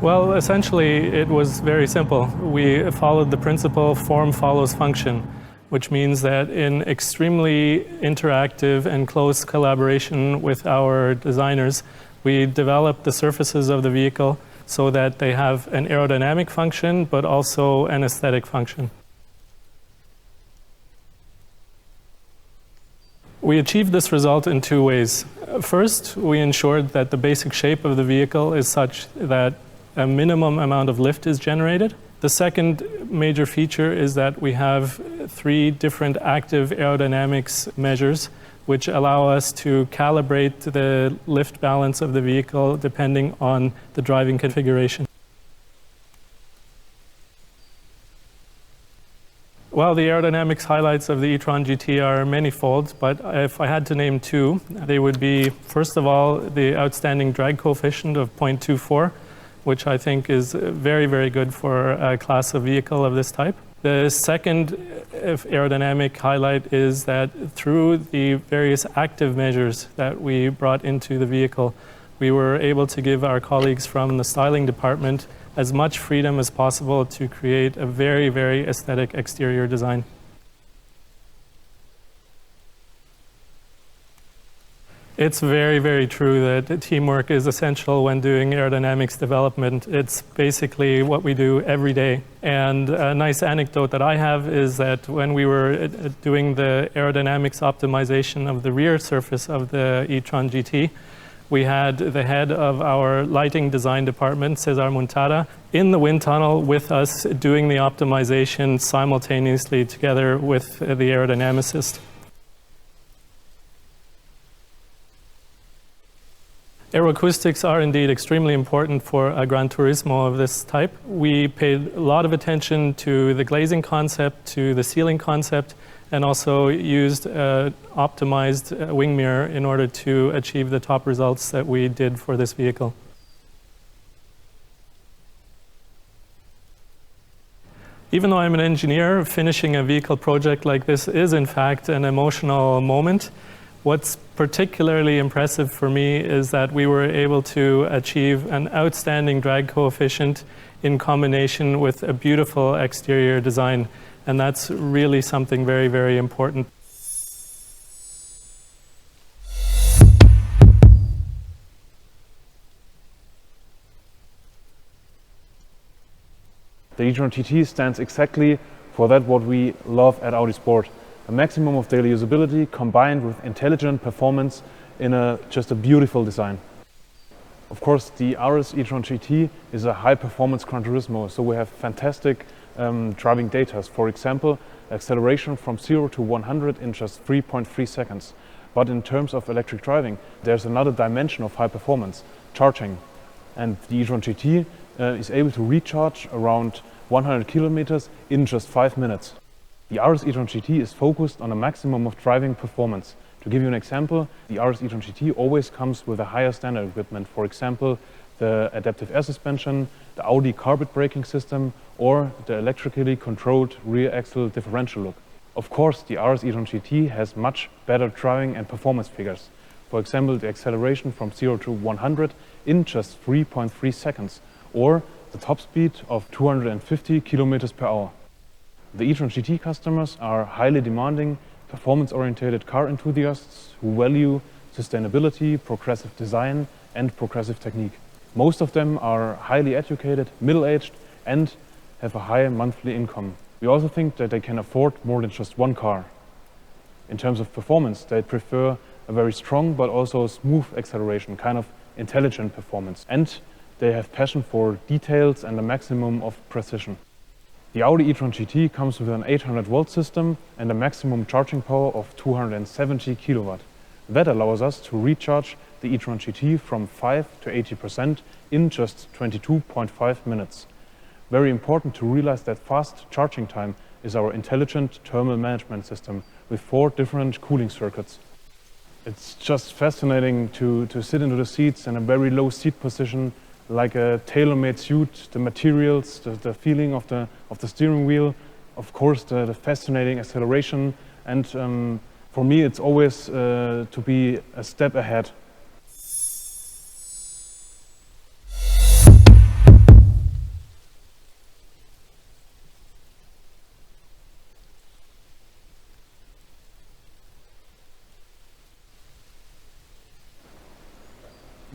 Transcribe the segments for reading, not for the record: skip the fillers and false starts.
Well, essentially, it was very simple. We followed the principle form follows function, which means that in extremely interactive and close collaboration with our designers, we developed the surfaces of the vehicle so that they have an aerodynamic function, but also an aesthetic function. We achieved this result in two ways. First, we ensured that the basic shape of the vehicle is such that a minimum amount of lift is generated. The second major feature is that we have 3 different active aerodynamics measures which allow us to calibrate the lift balance of the vehicle depending on the driving configuration. Well, the aerodynamics highlights of the e-tron GT are manifold, but if I had to name 2, they would be, first of all, the outstanding drag coefficient of 0.24, which I think is very, very good for a class of vehicle of this type. The second aerodynamic highlight is that through the various active measures that we brought into the vehicle, we were able to give our colleagues from the styling department as much freedom as possible to create a very, very aesthetic exterior design. It's very, very true that teamwork is essential when doing aerodynamics development. It's basically what we do every day. And a nice anecdote that I have is that when we were doing the aerodynamics optimization of the rear surface of the e-tron GT, we had the head of our lighting design department, Cesar Montada, in the wind tunnel with us doing the optimization simultaneously together with the aerodynamicist. Aeroacoustics are indeed extremely important for a Gran Turismo of this type. We paid a lot of attention to the glazing concept, to the ceiling concept, and also used optimized wing mirror in order to achieve the top results that we did for this vehicle. Even though I'm an engineer, finishing a vehicle project like this is in fact an emotional moment. What's particularly impressive for me is that we were able to achieve an outstanding drag coefficient in combination with a beautiful exterior design. And that's really something very, very important. The e-tron GT stands exactly for that what we love at Audi Sport. A maximum of daily usability combined with intelligent performance in just a beautiful design. Of course, the RS e-tron GT is a high-performance Gran Turismo, so we have fantastic driving data. For example, acceleration from 0 to 100 in just 3.3 seconds. But in terms of electric driving, there's another dimension of high performance, charging. And the e-tron GT is able to recharge around 100 kilometers in just 5 minutes. The RS e-tron GT is focused on a maximum of driving performance. To give you an example, the RS e-tron GT always comes with a higher standard equipment. For example, the adaptive air suspension, the Audi carpet braking system, or the electrically controlled rear axle differential look. Of course, the RS e-tron GT has much better driving and performance figures. For example, the acceleration from 0 to 100 in just 3.3 seconds, or the top speed of 250 kilometers per hour. The e-tron GT customers are highly demanding, performance-oriented car enthusiasts who value sustainability, progressive design, and progressive technique. Most of them are highly educated, middle-aged, and have a high monthly income. We also think that they can afford more than just one car. In terms of performance, they prefer a very strong but also smooth acceleration, kind of intelligent performance. And they have passion for details and a maximum of precision. The Audi e-tron GT comes with an 800-volt system and a maximum charging power of 270 kilowatt. That allows us to recharge the e-tron GT from 5 to 80% in just 22.5 minutes. Very important to realize that fast charging time is our intelligent thermal management system with 4 different cooling circuits. It's just fascinating to sit into the seats in a very low seat position, like a tailor-made suit, the materials, the feeling of the steering wheel, of course the fascinating acceleration, and for me it's always to be a step ahead.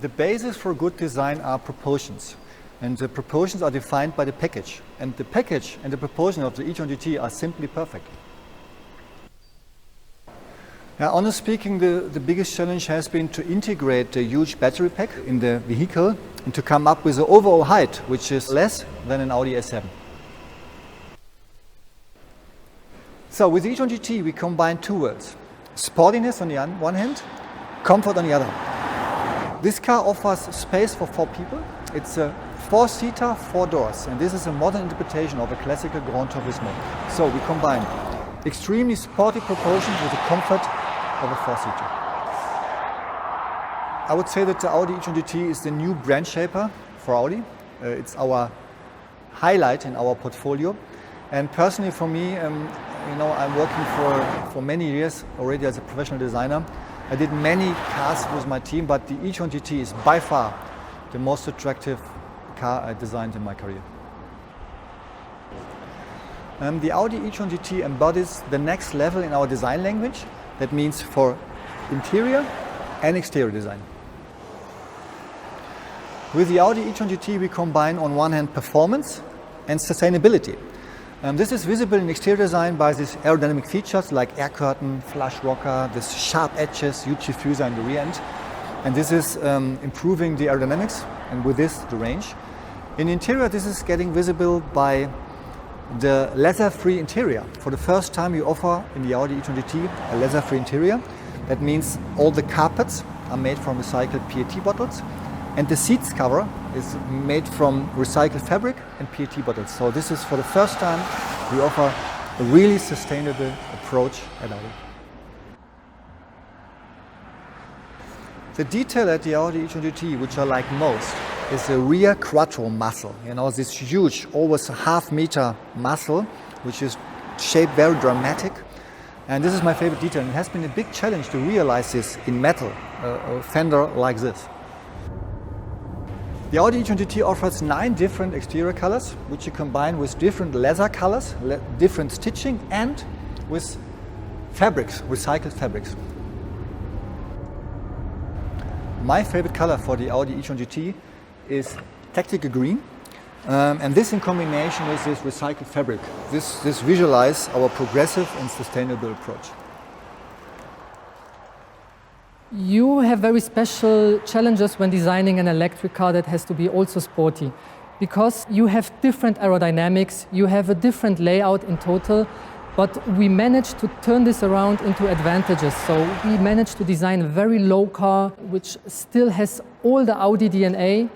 The basis for good design are proportions. And the proportions are defined by the package. And the package and the proportion of the e-tron GT are simply perfect. Now, honestly speaking, the biggest challenge has been to integrate the huge battery pack in the vehicle and to come up with the overall height, which is less than an Audi S7. So with the e-tron GT, we combine two worlds. Sportiness on the one hand, comfort on the other. This car offers space for 4 people. It's a 4-seater, 4 doors, and this is a modern interpretation of a classical Gran Turismo. So we combine extremely sporty proportions with the comfort of a 4-seater. I would say that the Audi e-tron GT is the new brand shaper for Audi. It's our highlight in our portfolio. And personally for me, I'm working for many years already as a professional designer. I did many cars with my team, but the e-tron GT is by far the most attractive car I designed in my career. The Audi e-tron GT embodies the next level in our design language. That means for interior and exterior design. With the Audi e-tron GT, we combine on one hand performance and sustainability. This is visible in exterior design by these aerodynamic features like air curtain, flush rocker, this sharp edges, huge diffuser in the rear end. And this is improving the aerodynamics and with this the range. In interior, this is getting visible by the leather-free interior. For the first time we offer in the Audi e-tron GT a leather-free interior. That means all the carpets are made from recycled PET bottles and the seats cover is made from recycled fabric and PET bottles. So this is for the first time we offer a really sustainable approach at Audi. The detail at the Audi e-tron GT, which I like most, is the rear quattro muzzle. This huge, almost a half-meter muzzle, which is shaped very dramatic. And this is my favorite detail. And it has been a big challenge to realize this in metal, a fender like this. The Audi e-tron GT offers 9 different exterior colors, which you combine with different leather colors, different stitching, and with fabrics, recycled fabrics. My favorite color for the Audi e-tron GT is tactical green, and this in combination with this recycled fabric. This visualizes our progressive and sustainable approach. You have very special challenges when designing an electric car that has to be also sporty, because you have different aerodynamics, you have a different layout in total, but we managed to turn this around into advantages. So we managed to design a very low car which still has all the Audi DNA,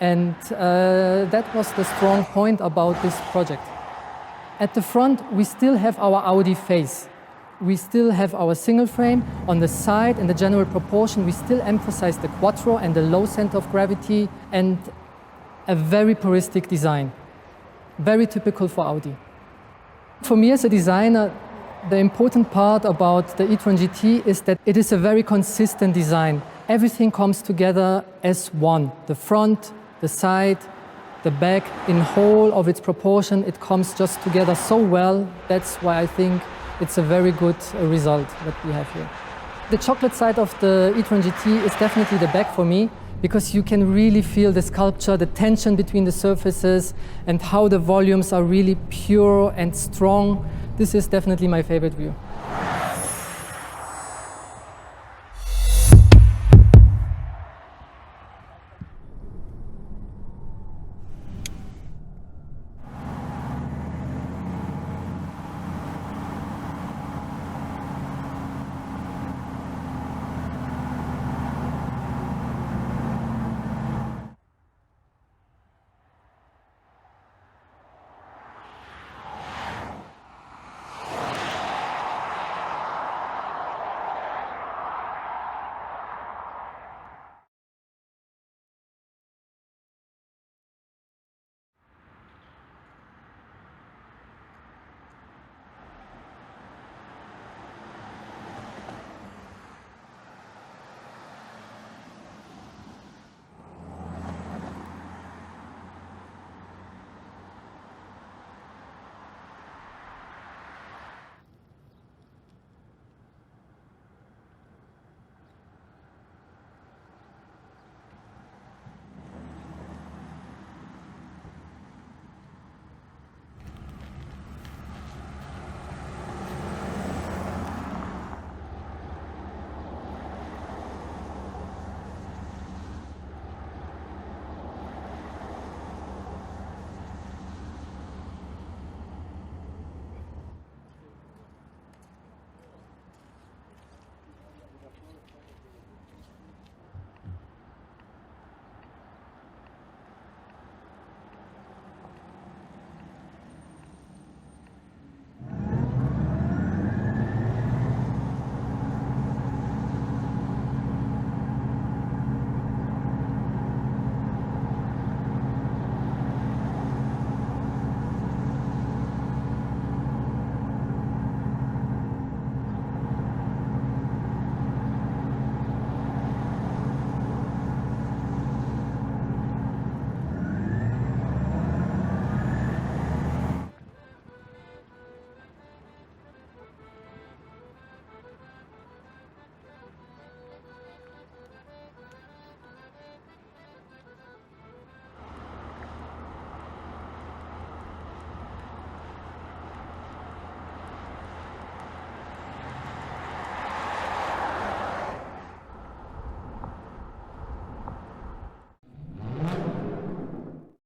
and that was the strong point about this project. At the front we still have our Audi face. We still have our single frame. On the side, in the general proportion, we still emphasize the quattro and the low center of gravity and a very puristic design. Very typical for Audi. For me as a designer, the important part about the e-tron GT is that it is a very consistent design. Everything comes together as one. The front, the side, the back, in whole of its proportion, it comes just together so well. That's why I think it's a very good result that we have here. The chocolate side of the e-tron GT is definitely the back for me, because you can really feel the sculpture, the tension between the surfaces, and how the volumes are really pure and strong. This is definitely my favorite view.